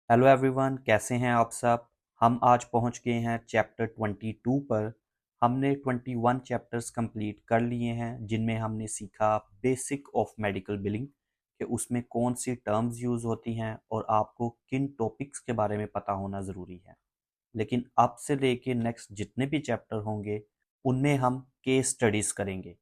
Hello everyone, कैसे हैं आप सब। हम आज पहुंच गए हैं चैप्टर 22 पर। हमने 21 चैप्टर्स कंप्लीट कर लिए हैं जिनमें हमने सीखा बेसिक ऑफ मेडिकल बिलिंग कि उसमें कौन सी टर्म्स यूज़ होती हैं और आपको किन टॉपिक्स के बारे में पता होना ज़रूरी है। लेकिन अब से लेके नेक्स्ट जितने भी चैप्टर होंगे उनमें हम केस स्टडीज़ करेंगे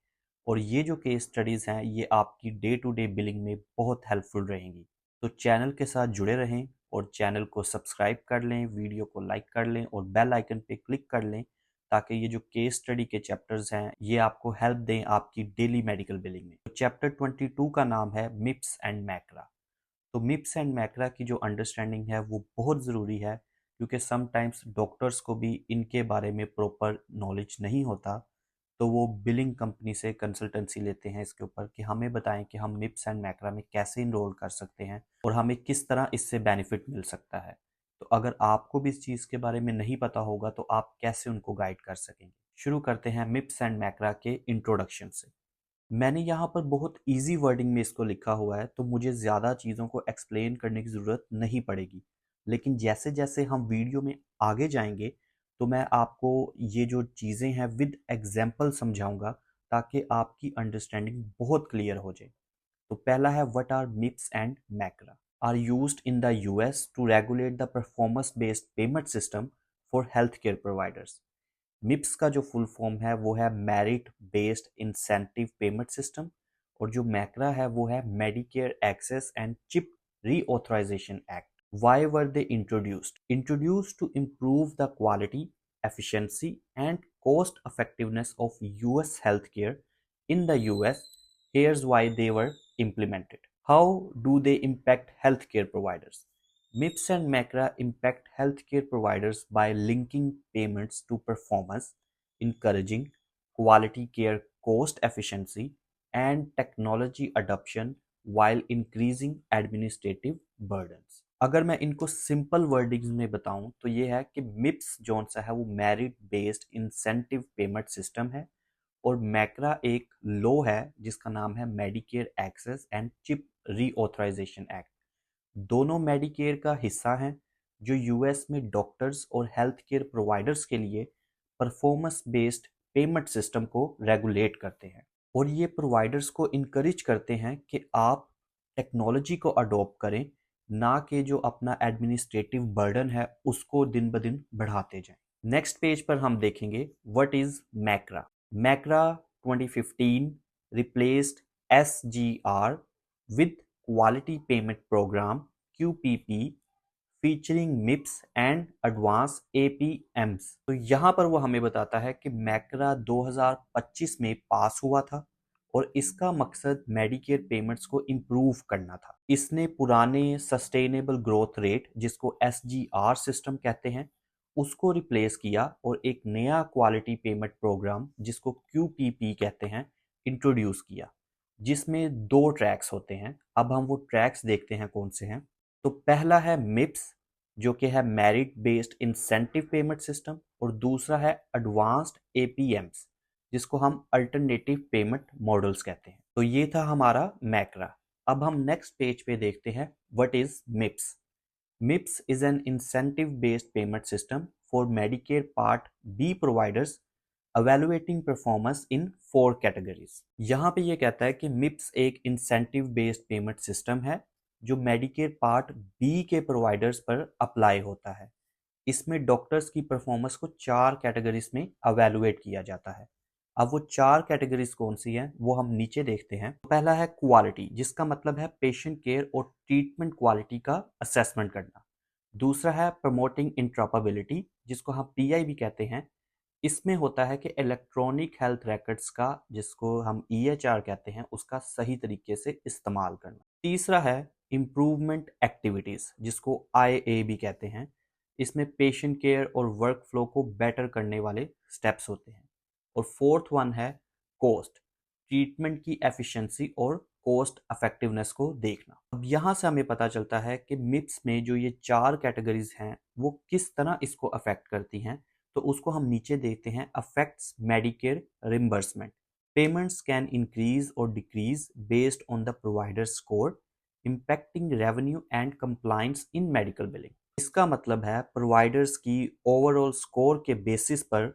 और ये जो केस स्टडीज़ हैं ये आपकी डे टू डे बिलिंग में बहुत हेल्पफुल रहेंगी। तो चैनल के साथ जुड़े रहें और चैनल को सब्सक्राइब कर लें, वीडियो को लाइक कर लें और बेल आइकन पे क्लिक कर लें ताकि ये जो केस स्टडी के चैप्टर्स हैं ये आपको हेल्प दें आपकी डेली मेडिकल बिलिंग में। तो चैप्टर 22 का नाम है मिप्स एंड मैक्रा। तो मिप्स एंड मैक्रा की जो अंडरस्टैंडिंग है वो बहुत ज़रूरी है क्योंकि समटाइम्स डॉक्टर्स को भी इनके बारे में प्रॉपर नॉलेज नहीं होता। तो वो बिलिंग कंपनी से कंसल्टेंसी लेते हैं इसके ऊपर कि हमें बताएं कि हम मिप्स एंड मैक्रा में कैसे इनरोल कर सकते हैं और हमें किस तरह इससे बेनिफिट मिल सकता है। तो अगर आपको भी इस चीज़ के बारे में नहीं पता होगा तो आप कैसे उनको गाइड कर सकेंगे। शुरू करते हैं मिप्स एंड मैक्रा के इंट्रोडक्शन से। मैंने यहाँ पर बहुत ईजी वर्डिंग में इसको लिखा हुआ है तो मुझे ज़्यादा चीज़ों को एक्सप्लेन करने की ज़रूरत नहीं पड़ेगी। लेकिन जैसे जैसे हम वीडियो में आगे जाएंगे तो मैं आपको ये जो चीज़ें हैं विद एग्जांपल समझाऊंगा ताकि आपकी अंडरस्टैंडिंग बहुत क्लियर हो जाए। तो पहला है what are MIPS and MACRA are used in the US to regulate the performance based payment system for health care providers. MIPS का जो फुल फॉर्म है वो है merit based incentive payment system और जो मैक्रा है वो है Medicare access and CHIP reauthorization act. Why were they introduced to improve the quality, efficiency and cost effectiveness of US healthcare in the US. Here's why they were implemented. How do they impact healthcare providers? MIPS and MACRA impact healthcare providers by linking payments to performance, encouraging quality care, cost efficiency, and technology adoption while increasing administrative burdens. अगर मैं इनको simple wordings में बताऊं तो ये है कि मिप्स zone सा है वो merit based incentive payment system है और मैक्रा एक लॉ है जिसका नाम है Medicare access and CHIP reauthorization act. दोनों मेडिकेयर का हिस्सा हैं जो यूएस में डॉक्टर्स और हेल्थ केयर प्रोवाइडर्स के लिए परफॉर्मेंस बेस्ड पेमेंट सिस्टम को रेगुलेट करते हैं और ये प्रोवाइडर्स को इनकरेज करते हैं कि आप टेक्नोलॉजी को अडॉप्ट करें, ना कि जो अपना एडमिनिस्ट्रेटिव बर्डन है उसको दिन ब दिन बढ़ाते जाएं। नेक्स्ट पेज पर हम देखेंगे what is MACRA. MACRA 2015 replaced SGR with quality payment program QPP featuring MIPS and advanced APMs। तो यहाँ पर वो हमें बताता है कि मैक्रा 2025 में पास हुआ था और इसका मकसद मेडिकेयर पेमेंट्स को इम्प्रूव करना था। इसने पुराने सस्टेनेबल ग्रोथ रेट जिसको SGR सिस्टम कहते हैं उसको रिप्लेस किया और एक नया क्वालिटी पेमेंट प्रोग्राम जिसको QPP कहते हैं इंट्रोड्यूस किया, जिसमें दो ट्रैक्स होते हैं। अब हम वो ट्रैक्स देखते हैं कौन से हैं। तो पहला है मिप्स जो कि है merit based incentive payment system और दूसरा है एडवांस्ड APMs जिसको हम अल्टरनेटिव पेमेंट मॉडल्स कहते हैं। तो ये था हमारा मैक्रा। अब हम नेक्स्ट पेज पे देखते हैं what is मिप्स। MIPS is an incentive-based payment system for Medicare Part B providers evaluating performance in 4 categories। यहाँ पे ये कहता है कि MIPS एक incentive-based payment system है जो Medicare Part B के providers पर अप्लाई होता है। इसमें डॉक्टर्स की परफॉर्मेंस को 4 कैटेगरीज में अवेलुएट किया जाता है। अब वो 4 कैटेगरीज कौन सी हैं वो हम नीचे देखते हैं। पहला है क्वालिटी जिसका मतलब है पेशेंट केयर और ट्रीटमेंट क्वालिटी का असेसमेंट करना। दूसरा है प्रमोटिंग इंट्रॉपरेबिलिटी जिसको हम PI भी कहते हैं। इसमें होता है कि इलेक्ट्रॉनिक हेल्थ रिकॉर्ड्स का जिसको हम EHR कहते हैं उसका सही तरीके से इस्तेमाल करना। तीसरा है इम्प्रूवमेंट एक्टिविटीज़ जिसको IA भी कहते हैं। इसमें पेशेंट केयर और वर्क फ्लो को बेटर करने वाले स्टेप्स होते हैं। और फोर्थ वन है कॉस्ट, ट्रीटमेंट की एफिशिएंसी और कॉस्ट इफेक्टिवनेस को देखना। अब यहाँ से हमें पता चलता है कि मिप्स में जो ये 4 कैटेगरीज हैं वो किस तरह इसको अफेक्ट करती हैं। तो उसको हम नीचे देखते हैं। Affects Medicare reimbursement, payments can increase और decrease based on the provider score impacting revenue and compliance in medical billing। इसका मतलब है प्रोवाइडर्स की ओवरऑल स्कोर के बेसिस पर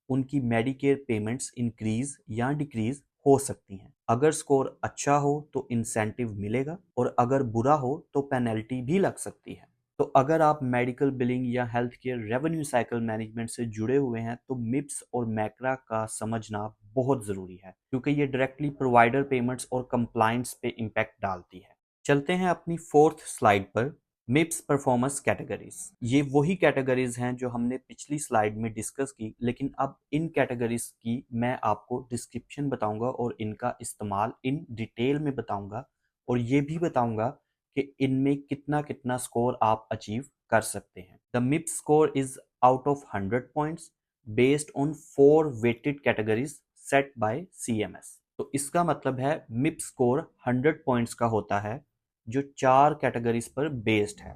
उनकी मेडिकेयर पेमेंट्स इंक्रीज या डिक्रीज हो सकती हैं। अगर स्कोर अच्छा हो तो इंसेंटिव मिलेगा और अगर बुरा हो तो पेनल्टी भी लग सकती है। तो अगर आप मेडिकल बिलिंग या health care revenue cycle management से जुड़े हुए हैं तो मिप्स और मैक्रा का समझना बहुत ज़रूरी है, क्योंकि ये डायरेक्टली प्रोवाइडर पेमेंट्स और कंप्लाइंस पे इम्पैक्ट डालती है। चलते हैं अपनी फोर्थ स्लाइड पर। मिप्स परफॉर्मेंस कैटेगरीज, ये वही कैटेगरीज हैं जो हमने पिछली स्लाइड में डिस्कस की, लेकिन अब इन कैटेगरीज की मैं आपको डिस्क्रिप्शन बताऊंगा और इनका इस्तेमाल इन डिटेल में बताऊंगा और ये भी बताऊंगा कि इनमें कितना कितना स्कोर आप अचीव कर सकते हैं। The MIPS score is out of 100 points based on 4 weighted categories set by CMS। तो इसका मतलब है मिप्स स्कोर 100 पॉइंट्स का होता है जो 4 कैटेगरीज पर बेस्ड है।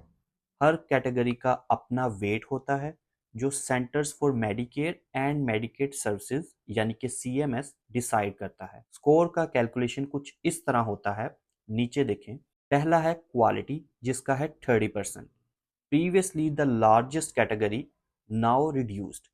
हर कैटेगरी का अपना वेट होता है जो centres for Medicare and Medicaid services यानी कि CMS डिसाइड करता है। स्कोर का कैलकुलेशन कुछ इस तरह होता है, नीचे देखें। पहला है क्वालिटी जिसका है 30%। Previously the largest category, now reduced.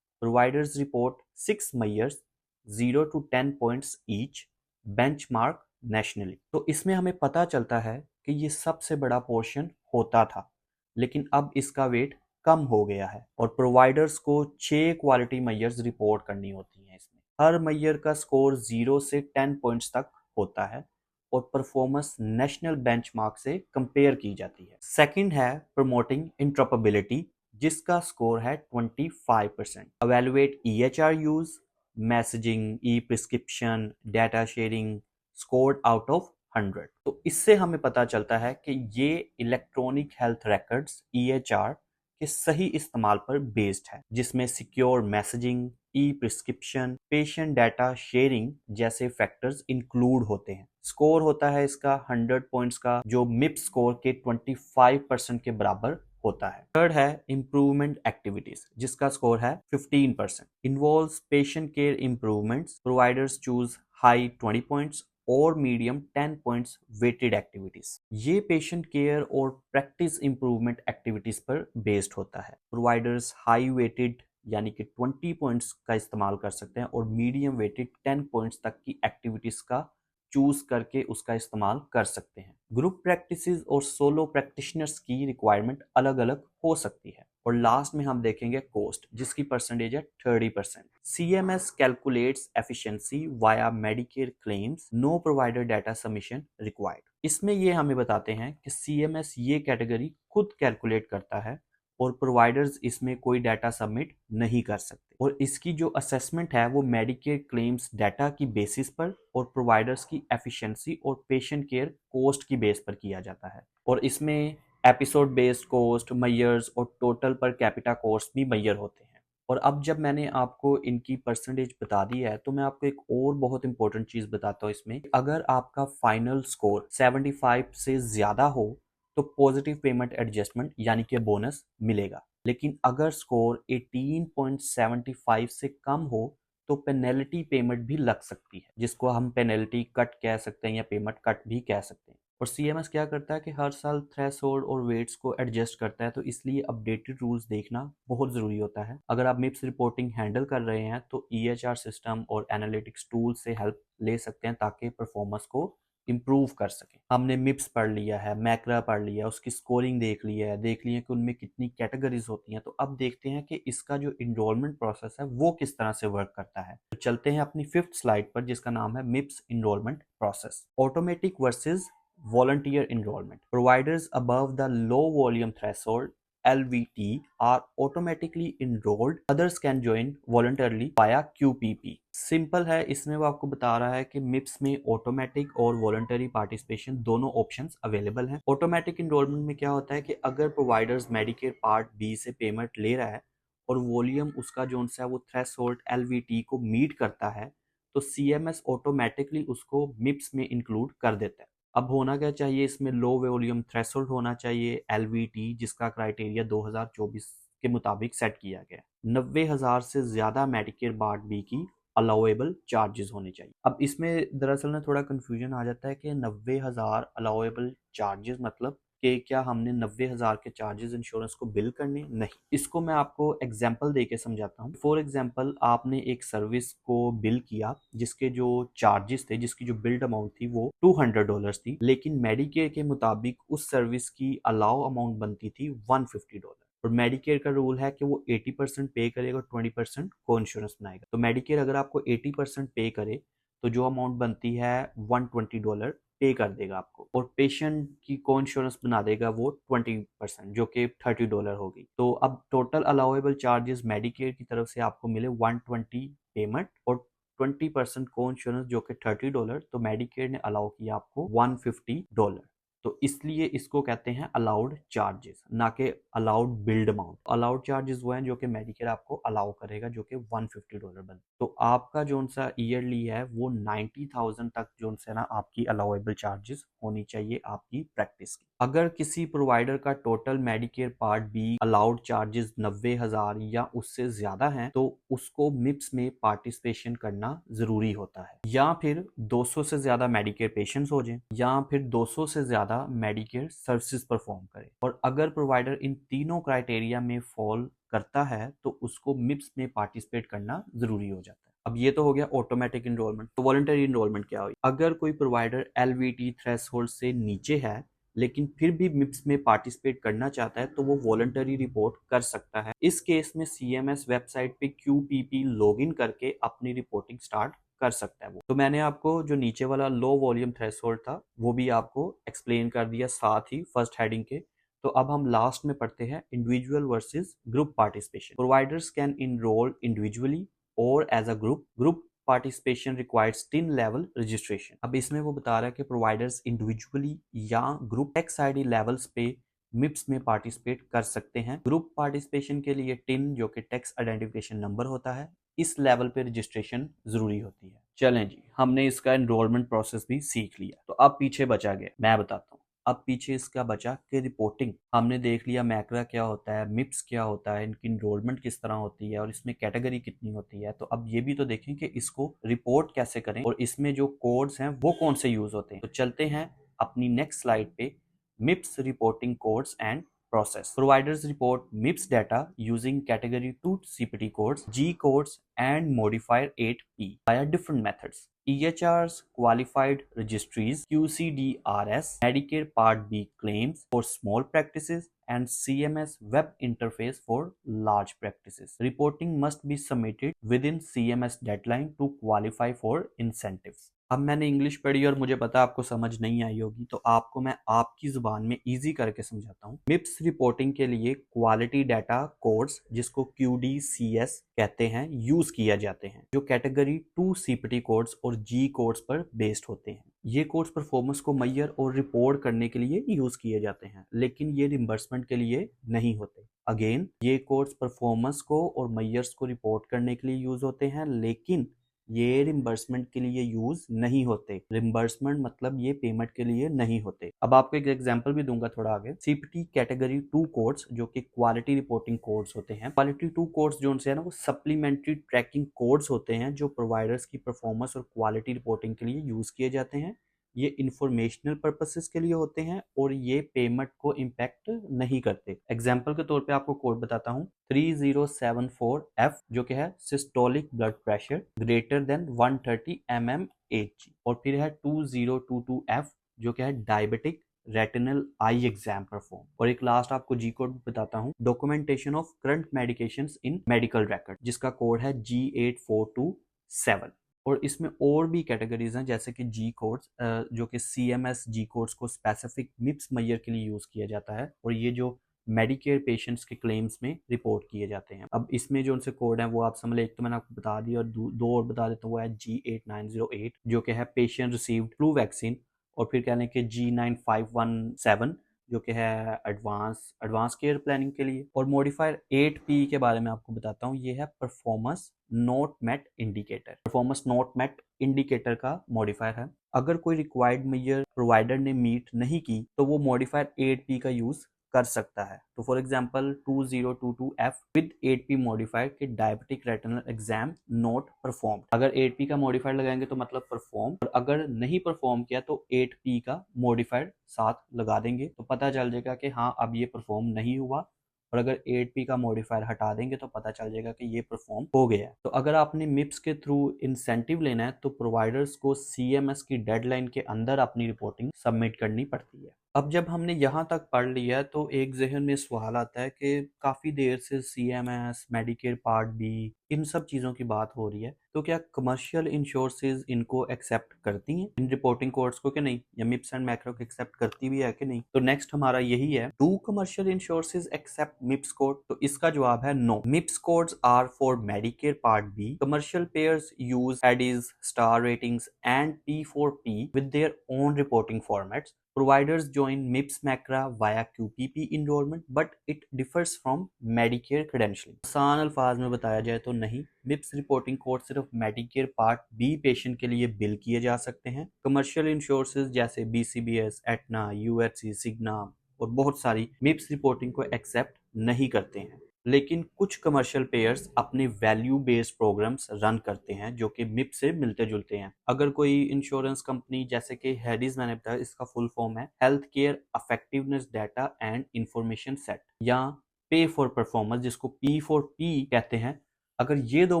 Providers report 6 measures 0 to 10 points each, benchmark nationally. तो इसमें हमें पता चलता है कि ये सबसे बड़ा पोर्शन होता था, लेकिन अब इसका वेट कम हो गया है और प्रोवाइडर्स को 6 क्वालिटी मेजर्स रिपोर्ट करनी होती हैं। इसमें हर मेजर का स्कोर 0 से 10 पॉइंट्स तक होता है और परफॉर्मेंस नेशनल बेंचमार्क से कंपेयर की जाती है। सेकंड है प्रमोटिंग इंटरऑपरेबिलिटी जिसका स्कोर है 25%। Evaluate EHR use, messaging, E prescription, data sharing, scored out of 100। तो इससे हमें पता चलता है कि ये इलेक्ट्रॉनिक हेल्थ रिकॉर्ड्स EHR के सही इस्तेमाल पर बेस्ड है, जिसमें सिक्योर मैसेजिंग, ई प्रिस्क्रिप्शन, पेशेंट डाटा शेयरिंग जैसे फैक्टर्स इंक्लूड होते हैं। स्कोर होता है इसका 100 पॉइंट्स का, जो मिप्स स्कोर के 25% के बराबर होता है। थर्ड है इम्प्रूवमेंट एक्टिविटीज जिसका स्कोर है 15%। Involves patient care improvements, providers choose high 20 points और मीडियम 10 पॉइंट्स वेटेड एक्टिविटीज। ये पेशेंट केयर और प्रैक्टिस इंप्रूवमेंट एक्टिविटीज पर बेस्ड होता है। प्रोवाइडर्स हाई वेटेड यानी कि 20 पॉइंट्स का इस्तेमाल कर सकते हैं और मीडियम वेटेड 10 पॉइंट्स तक की एक्टिविटीज का चूज करके उसका इस्तेमाल कर सकते हैं। ग्रुप प्रैक्टिसेस और सोलो प्रैक्टिशनर्स की रिक्वायरमेंट अलग अलग हो सकती है। और लास्ट में हम देखेंगे कॉस्ट जिसकी परसेंटेज है 30%। CMS calculates efficiency via Medicare claims, no provider data submission required. इसमें ये हमें बताते हैं कि CMS ये कैटेगरी खुद कैलकुलेट करता है और प्रोवाइडर्स इसमें कोई डाटा सबमिट नहीं कर सकते और इसकी जो असेसमेंट है वो मेडिकेयर क्लेम्स डाटा की बेसिस पर और प्रोवाइडर्स की एफिशिएंसी और पेशेंट केयर कॉस्ट की बेस पर किया जाता है। और इसमें एपिसोड बेस्ड कॉस्ट, मेजर्स और टोटल पर कैपिटा कॉस्ट भी मेजर होते हैं। और अब जब मैंने आपको इनकी परसेंटेज बता दी है तो मैं आपको एक और बहुत इंपॉर्टेंट चीज़ बताता हूँ इसमें। अगर आपका फाइनल स्कोर 75 से ज़्यादा हो तो पॉजिटिव पेमेंट एडजस्टमेंट यानी कि बोनस मिलेगा, लेकिन अगर स्कोर 18.75 से कम हो तो पेनल्टी पेमेंट भी लग सकती है, जिसको हम पेनल्टी कट कह सकते हैं या पेमेंट कट भी कह सकते हैं। और CMS क्या करता है कि हर साल थ्रेशोल्ड और वेट्स को एडजस्ट करता है, तो इसलिए अपडेटेड रूल्स देखना बहुत ज़रूरी होता है। अगर आप मिप्स रिपोर्टिंग हैंडल कर रहे हैं तो EHR सिस्टम और एनालिटिक्स टूल से हेल्प ले सकते हैं ताकि परफॉर्मेंस को इम्प्रूव कर सकें। हमने मिप्स पढ़ लिया है, मैक्रा पढ़ लिया, उसकी स्कोरिंग देख लिया है, देख लिया कि उनमें कितनी कैटेगरीज होती हैं। तो अब देखते हैं कि इसका जो इनरोलमेंट प्रोसेस है वो किस तरह से वर्क करता है। तो चलते हैं अपनी 5th स्लाइड पर जिसका नाम है MIPS enrollment process. Automatic versus volunteer enrollment. Providers above the low volume threshold LVT are automatically enrolled. Others can join voluntarily via QPP. Simple है, इसमें वो आपको बता रहा है कि मिप्स में ऑटोमेटिक और वॉलंटरी पार्टिसिपेशन दोनों ऑप्शंस अवेलेबल हैं। ऑटोमेटिक इनरोलमेंट में क्या होता है कि अगर प्रोवाइडर्स मेडिकेयर पार्ट बी से पेमेंट ले रहा है और वॉल्यूम उसका जो सा वो थ्रेशोल्ड LVT को मीट करता है तो CMS ऑटोमेटिकली उसको मिप्स में इंक्लूड कर देता है। अब होना क्या चाहिए, इसमें लो वॉल्यूम थ्रेशोल्ड होना चाहिए LVT जिसका क्राइटेरिया 2024 के मुताबिक सेट किया गया। 90,000 से ज़्यादा मेडिकेयर पार्ट बी की अलाउएबल चार्जेस होने चाहिए। अब इसमें दरअसल में थोड़ा कन्फ्यूजन आ जाता है कि 90,000 अलाउएबल चार्जेस मतलब कि क्या हमने 90,000 के चार्जेस इंश्योरेंस को बिल करने? नहीं, इसको मैं आपको एग्जांपल देके समझाता हूँ। फॉर एग्जांपल आपने एक सर्विस को बिल किया जिसके जो चार्जेस थे, जिसकी जो बिल्ड अमाउंट थी वो $200 थी, लेकिन मेडिकेयर के मुताबिक उस सर्विस की अलाउ अमाउंट बनती थी $150 और मेडिकेयर का रूल है कि वो 80% पे करेगा, 20% को इंश्योरेंस बनाएगा। तो मेडिकेयर अगर आपको 80% पे करे तो जो अमाउंट बनती है $120 पे कर देगा आपको, और पेशेंट की को इंश्योरेंस बना देगा वो 20% जो कि $30 होगी। तो अब टोटल अलाउएबल चार्जेस मेडिकेयर की तरफ से आपको मिले 120 पेमेंट और 20% को इंश्योरेंस जो कि $30, तो मेडिकेयर ने अलाउ किया आपको $150। तो इसलिए इसको कहते हैं अलाउड चार्जेस, ना कि allowed build amount. Allowed charges वो हैं जो कि मेडिकेयर आपको अलाउ करेगा, जो कि $150 बन। तो आपका जो सा ईयरली है वो 90,000 तक जो है ना आपकी अलाउएबल चार्जेस होनी चाहिए आपकी प्रैक्टिस की। अगर किसी प्रोवाइडर का total Medicare Part be allowed charges 90,000 या उससे ज्यादा हैं तो उसको मिप्स में पार्टिसिपेशन करना जरूरी होता है, या फिर 200 से ज्यादा मेडिकेयर पेशेंट्स हो जाएं, या फिर 200 से ज्यादा मेडिकेयर सर्विसेज परफॉर्म करे। और अगर प्रोवाइडर इन तीनों क्राइटेरिया में फॉल करता है तो उसको मिप्स में पार्टिसिपेट करना जरूरी हो जाता है। अब ये तो हो गया ऑटोमेटिक इनरोलमेंट। तो वॉलंटरी इनरोलमेंट क्या हुई? अगर कोई प्रोवाइडर एलवीटी थ्रेशोल्ड से नीचे है लेकिन फिर भी मिप्स में पार्टिसिपेट करना चाहता है तो वो वॉलंटरी रिपोर्ट कर सकता है। इस केस में सीएमएस वेबसाइट पे QPP लॉगिन करके अपनी रिपोर्टिंग स्टार्ट कर सकता है वो। तो मैंने आपको जो नीचे वाला लो वॉल्यूम थ्रेशोल्ड था वो भी आपको एक्सप्लेन कर दिया साथ ही फर्स्ट हेडिंग के। तो अब हम लास्ट में पढ़ते हैं individual versus group participation. Providers can enroll individually और as a group participation requires 10 level registration. अब इसमें वो बता रहा है कि प्रोवाइडर्स इंडिविजुअली या ग्रुप टैक्स आईडी लेवल्स पे मिप्स में पार्टिसिपेट कर सकते हैं। ग्रुप पार्टिसिपेशन के लिए टिन जो कि टैक्स आइडेंटिफिकेशन नंबर होता है, इस लेवल पे रजिस्ट्रेशन जरूरी होती है। चलें जी, हमने इसका एनरोलमेंट प्रोसेस भी सीख लिया। तो अब पीछे बचा गया, मैं बताता हूँ। अब पीछे इसका बचा कि रिपोर्टिंग हमने देख लिया, मैक्रा क्या होता है, मिप्स क्या होता है, इनकी इनरोलमेंट किस तरह होती है और इसमें कैटेगरी कितनी होती है। तो अब ये भी तो देखें कि इसको रिपोर्ट कैसे करें और इसमें जो कोड्स हैं वो कौन से यूज होते हैं। तो चलते हैं अपनी नेक्स्ट स्लाइड पे, मिप्स reporting codes and process. Providers report MIPS data using category 2 CPT codes, G codes and modifier 8P via different methods. EHRs, qualified registries, QCDRS, Medicare Part B claims for small practices and CMS web interface for large practices. Reporting must be submitted within CMS deadline to qualify for incentives. अब मैंने English पढ़ी और मुझे पता आपको समझ नहीं आई होगी, तो आपको मैं आपकी जुबान में इजी करके समझाता हूँ। मिप्स रिपोर्टिंग के लिए क्वालिटी डाटा कोड्स जिसको QDCS कहते हैं यूज किया जाते हैं, जो कैटेगरी 2 CPT कोड्स और G कोड्स पर बेस्ड होते हैं। ये कोड्स परफॉर्मेंस को मैयर और रिपोर्ट करने के लिए यूज किए जाते हैं, लेकिन ये रिम्बर्समेंट के लिए नहीं होते। अगेन, ये कोड्स परफॉर्मेंस को और मैयर्स को रिपोर्ट करने के लिए यूज होते हैं, लेकिन ये रिम्बर्समेंट के लिए यूज नहीं होते। रिम्बर्समेंट मतलब ये पेमेंट के लिए नहीं होते। अब आपको एक एग्जांपल भी दूंगा थोड़ा आगे। CPT कैटेगरी 2 कोड्स जो कि क्वालिटी रिपोर्टिंग कोड्स होते हैं, क्वालिटी 2 कोड्स जो है ना वो सप्लीमेंट्री ट्रैकिंग कोड्स होते हैं जो प्रोवाइडर्स की परफॉर्मेंस और क्वालिटी रिपोर्टिंग के लिए यूज किए जाते हैं। ये इंफॉर्मेशनल पर्पसेस के लिए होते हैं और ये पेमेंट को इम्पैक्ट नहीं करते। एग्जाम्पल के तौर पे आपको कोड बताता हूँ, 3074F जो कि है systolic blood pressure greater than 130 mmHg, और फिर है 2022F जो कि है डायबिटिक रेटिनल आई एग्जाम परफॉर्म। और एक लास्ट आपको जी कोड बताता हूँ, documentation of current medications in medical record, जिसका कोड है G8427। और इसमें और भी कैटेगरीज हैं जैसे कि जी कोड्स जो कि CMS जी कोड्स को स्पेसिफिक मिप्स मैयर के लिए यूज किया जाता है और ये जो मेडिकेयर पेशेंट्स के क्लेम्स में रिपोर्ट किए जाते हैं। अब इसमें जो उनसे कोड है वो आप समझ लें, एक तो मैंने आपको बता दिया और दो और बता देता हूँ, वो है G8908 जो कि है पेशेंट रिसीव्ड फ्लू वैक्सीन, और फिर कहने के G9517 जो कि है एडवांस केयर प्लानिंग के लिए। और मॉडिफायर 8P के बारे में आपको बताता हूँ, ये है performance not met indicator. Performance not met indicator का मॉडिफायर है। अगर कोई रिक्वायर्ड मेजर प्रोवाइडर ने मीट नहीं की तो वो मॉडिफायर 8P का यूज कर सकता है। तो for example 2022F with 8P modifier के diabetic retinal exam not perform, अगर 8P का मॉडिफायर लगाएंगे तो मतलब परफॉर्म, और अगर नहीं परफॉर्म किया तो 8P का मॉडिफायर साथ लगा देंगे, तो पता चल जाएगा कि हाँ अब ये परफॉर्म नहीं हुआ। और अगर 8P का मॉडिफायर हटा देंगे तो पता चल जाएगा कि ये परफॉर्म हो गया है। तो अगर आपने मिप्स के थ्रू इंसेंटिव लेना है तो प्रोवाइडर्स को CMS की डेडलाइन के अंदर अपनी रिपोर्टिंग सबमिट करनी पड़ती है। अब जब हमने यहाँ तक पढ़ लिया तो एक जहन में सवाल आता है कि काफ़ी देर से CMS, मेडिकेयर पार्ट बी, इन सब चीज़ों की बात हो रही है, तो क्या कमर्शियल इंश्योरेंसेज इनको एक्सेप्ट करती हैं इन रिपोर्टिंग कोड्स को कि नहीं, या मिप्स एंड मैक्रो एक्सेप्ट करती भी है कि नहीं? तो नेक्स्ट हमारा यही है, do commercial insurances accept MIPS code? तो इसका जवाब है no. MIPS codes are for Medicare Part B. Commercial payers use HEDIS, star ratings and P4P with their own reporting formats. Providers join MIPS MACRA via QPP enrollment, but it differs from Medicare credentialing. आसान अल्फाज में बताया जाए तो नहीं, MIPS reporting code सिर्फ Medicare Part be patient के लिए बिल किए जा सकते हैं। कमर्शियल इंश्योरेंसेज जैसे BCBS, एटना, UHC, सिग्ना और बहुत सारी MIPS रिपोर्टिंग को एक्सेप्ट नहीं करते हैं। लेकिन कुछ कमर्शियल पेयर्स अपने वैल्यू बेस्ड प्रोग्राम्स रन करते हैं जो कि मिप से मिलते जुलते हैं। अगर कोई इंश्योरेंस कंपनी जैसे कि हेडीज, मैंने बताया इसका फुल फॉर्म है health care effectiveness data and information set, या पे फॉर परफॉर्मेंस जिसको P4P कहते हैं, अगर ये दो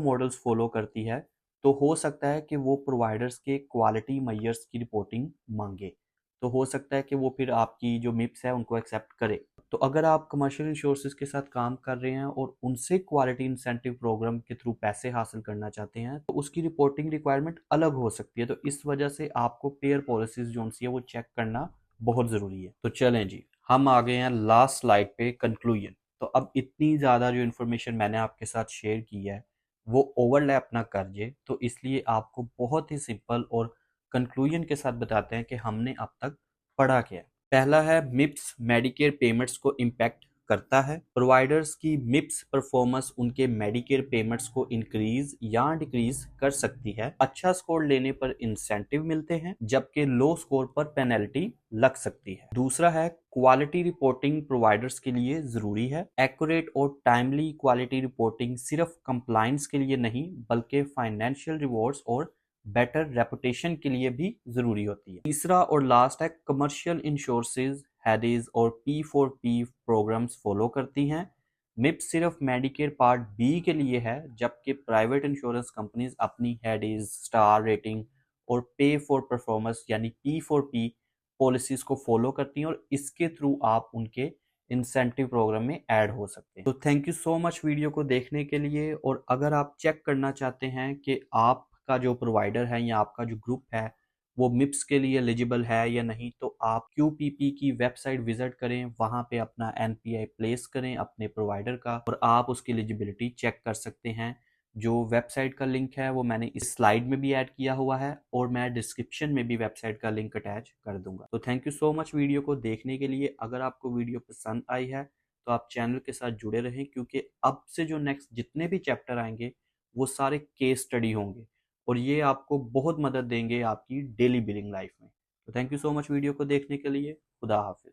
मॉडल्स फॉलो करती है तो हो सकता है कि वो प्रोवाइडर्स के क्वालिटी मेजर्स की रिपोर्टिंग मांगे, तो हो सकता है कि वो फिर आपकी जो मिप्स है उनको एक्सेप्ट करे। तो अगर आप कमर्शियल इंश्योरेंसेस के साथ काम कर रहे हैं और उनसे क्वालिटी इंसेंटिव प्रोग्राम के थ्रू पैसे हासिल करना चाहते हैं तो उसकी रिपोर्टिंग रिक्वायरमेंट अलग हो सकती है। तो इस वजह से आपको पेयर पॉलिसीज जो है वो चेक करना बहुत ज़रूरी है। तो चलें जी, हम आ गए हैं लास्ट स्लाइड पे, कंक्लूजन। तो अब इतनी ज़्यादा जो इन्फॉर्मेशन मैंने आपके साथ शेयर की है वो ओवरलैप ना कर जाए, तो इसलिए आपको बहुत ही सिंपल और कंक्लूजन के साथ बताते हैं कि हमने अब तक पढ़ा क्या है। पहला है, मिप्स मेडिकेयर पेमेंट्स को इम्पैक्ट करता है। प्रोवाइडर्स की मिप्स परफॉर्मेंस उनके मेडिकेयर पेमेंट्स को इंक्रीज या डिक्रीज कर सकती है। अच्छा स्कोर लेने पर इंसेंटिव मिलते हैं जबकि लो स्कोर पर पेनल्टी लग सकती है। दूसरा है, क्वालिटी रिपोर्टिंग प्रोवाइडर्स के लिए जरूरी है। एक्यूरेट और टाइमली क्वालिटी रिपोर्टिंग सिर्फ कंप्लायंस के लिए नहीं बल्कि फाइनेंशियल रिवॉर्ड्स और बेटर रेपुटेशन के लिए भी जरूरी होती है। तीसरा और लास्ट है, कमर्शियल इंश्योरेंसेज हेडीज और P4P प्रोग्राम्स फॉलो करती हैं। मिप सिर्फ मेडिकेयर पार्ट बी के लिए है जबकि प्राइवेट इंश्योरेंस कंपनीज अपनी हेडीज, स्टार रेटिंग और पे फॉर परफॉर्मेंस यानी P4P पॉलिसीज को फॉलो करती हैं और इसके थ्रू आप उनके इंसेंटिव प्रोग्राम में ऐड हो सकते हैं। तो thank you so much video को देखने के लिए। और अगर आप चेक करना चाहते हैं कि आपका जो प्रोवाइडर है या आपका जो ग्रुप है वो मिप्स के लिए एलिजिबल है या नहीं, तो आप QPP की वेबसाइट विजिट करें, वहां पे अपना NPI प्लेस करें अपने प्रोवाइडर का और आप उसकी एलिजिबिलिटी चेक कर सकते हैं। जो वेबसाइट का लिंक है वो मैंने इस स्लाइड में भी ऐड किया हुआ है और मैं डिस्क्रिप्शन में भी वेबसाइट का लिंक अटैच कर दूंगा। तो thank you so much video को देखने के लिए। अगर आपको वीडियो पसंद आई है तो आप चैनल के साथ जुड़े रहें क्योंकि अब से जो नेक्स्ट जितने भी चैप्टर आएंगे वो सारे केस स्टडी होंगे और ये आपको बहुत मदद देंगे आपकी डेली बिलिंग लाइफ में। तो thank you so much video को देखने के लिए। खुदा हाफिज।